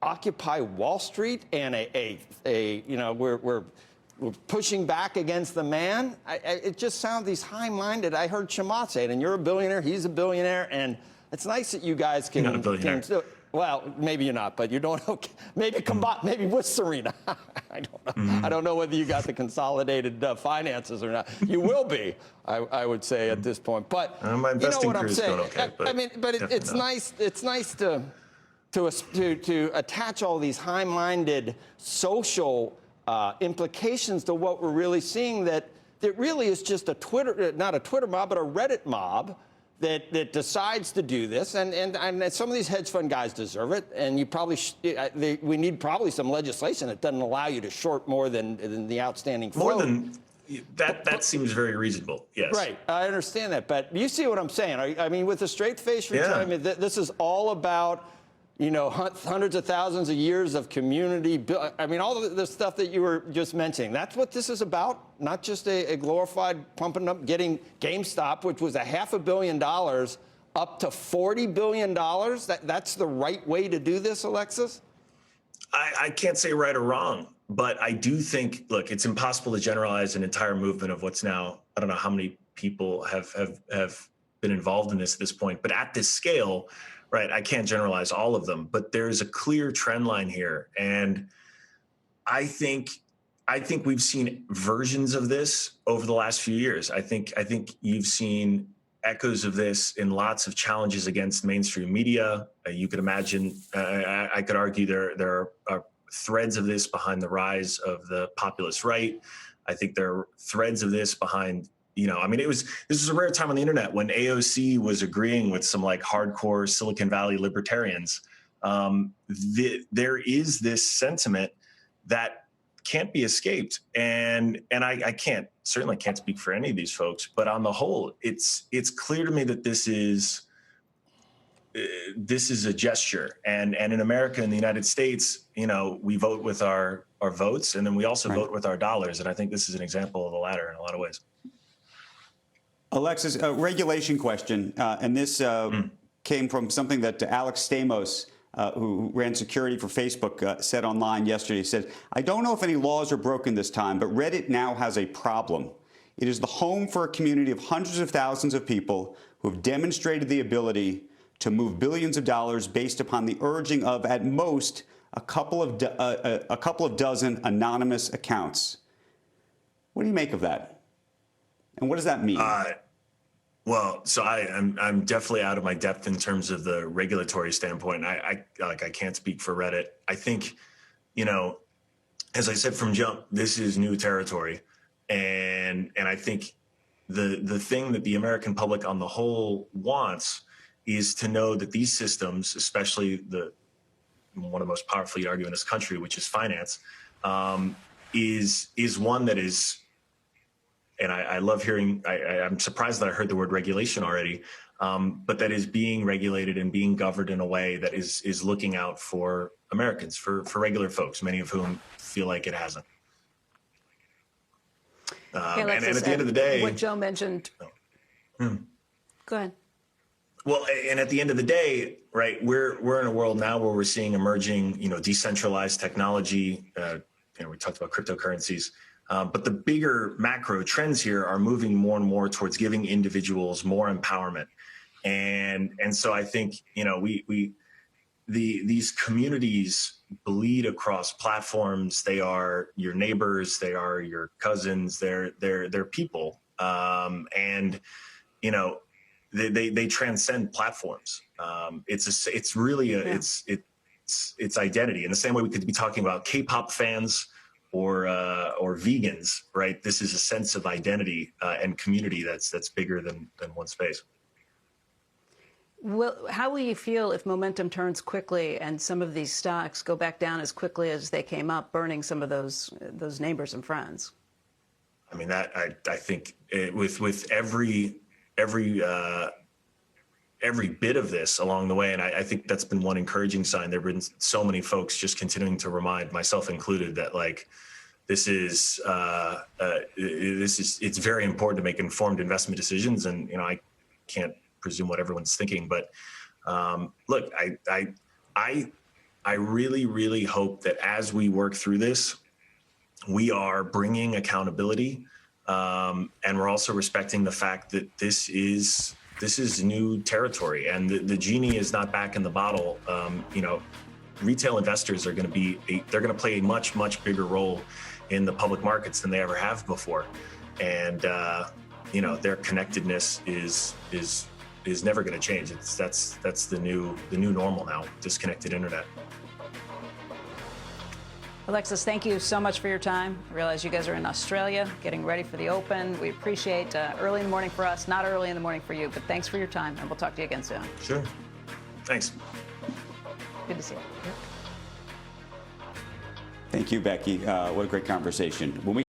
Occupy Wall Street and we're pushing back against the man. It just sounds these high-minded. I heard Chamath say it, and you're a billionaire, he's a billionaire, and it's nice that you guys can. You're not a billionaire. Well, maybe you're not, but you're doing okay. Maybe maybe with Serena. I don't know. I don't know whether you got the consolidated finances or not. You will be, I would say, at this point. But my you know what I'm is saying. going okay, I mean, but it's nice. It's nice to attach all these high-minded social implications to what we're really seeing. That it really is just not a Twitter mob, but a Reddit mob that decides to do this, and some of these hedge fund guys deserve it, and you probably we need probably some legislation that doesn't allow you to short more than the outstanding float. More than that seems very reasonable. Yes. Right, I understand that, but you see what I'm saying? I mean, with a straight face, you're telling me that this is all about, you know, hundreds of thousands of years of community. I mean, all of the stuff that you were just mentioning. That's what this is about, not just a glorified pumping up, getting GameStop, which was $500 million, up to $40 billion. That's the right way to do this, Alexis? I can't say right or wrong, but I do think, look, it's impossible to generalize an entire movement of what's now, I don't know how many people have been involved in this at this point, but at this scale, right, I can't generalize all of them, but there's a clear trend line here. And I think we've seen versions of this over the last few years. I think you've seen echoes of this in lots of challenges against mainstream media. You could imagine, I could argue there are threads of this behind the rise of the populist right. I think there are threads of this behind, you know, I mean, this was a rare time on the internet when AOC was agreeing with some like hardcore Silicon Valley libertarians. There is this sentiment that can't be escaped, and I certainly can't speak for any of these folks, but on the whole, it's clear to me that this is a gesture, and in America, in the United States, you know, we vote with our votes, and then we also vote with our dollars, and I think this is an example of the latter in a lot of ways. Alexis, a regulation question, and this came from something that Alex Stamos, who ran security for Facebook, said online yesterday. He said, "I don't know if any laws are broken this time, but Reddit now has a problem. It is the home for a community of hundreds of thousands of people who have demonstrated the ability to move billions of dollars based upon the urging of, at most, a couple of dozen anonymous accounts." What do you make of that? And what does that mean? Well, so I'm definitely out of my depth in terms of the regulatory standpoint. I can't speak for Reddit. I think, you know, as I said from jump, this is new territory, and I think the thing that the American public on the whole wants is to know that these systems, especially one of the most powerful, you'd argue, in this country, which is finance, is one that is. And I love hearing, I'm surprised that I heard the word regulation already, but that is being regulated and being governed in a way that is looking out for Americans, for regular folks, many of whom feel like it hasn't. Alexis, and at the end of the day, what Joe mentioned. Go ahead. Well, and at the end of the day, right, we're in a world now where we're seeing emerging, you know, decentralized technology. We talked about cryptocurrencies. But the bigger macro trends here are moving more and more towards giving individuals more empowerment, and so I think, you know, these communities bleed across platforms. They are your neighbors, they are your cousins, they're people, and you know, they transcend platforms. It's really it's identity in the same way we could be talking about K-pop fans or vegans, right? This is a sense of identity and community that's bigger than one space. Well, how will you feel if momentum turns quickly and some of these stocks go back down as quickly as they came up, burning some of those neighbors and friends? I mean, that I think with every bit of this along the way, and I think that's been one encouraging sign. There have been so many folks just continuing to remind, myself included, that like this is it's very important to make informed investment decisions. And you know, I can't presume what everyone's thinking, but look, I I really, really hope that as we work through this, we are bringing accountability, and we're also respecting the fact that this is new territory, and the genie is not back in the bottle. Retail investors are going to play a much bigger role in the public markets than they ever have before, and their connectedness is never going to change. That's the new normal now. Disconnected internet. Alexis, thank you so much for your time. I realize you guys are in Australia getting ready for the Open. We appreciate early in the morning for us, not early in the morning for you, but thanks for your time, and we'll talk to you again soon. Sure. Thanks. Good to see you. Thank you, Becky. What a great conversation. When we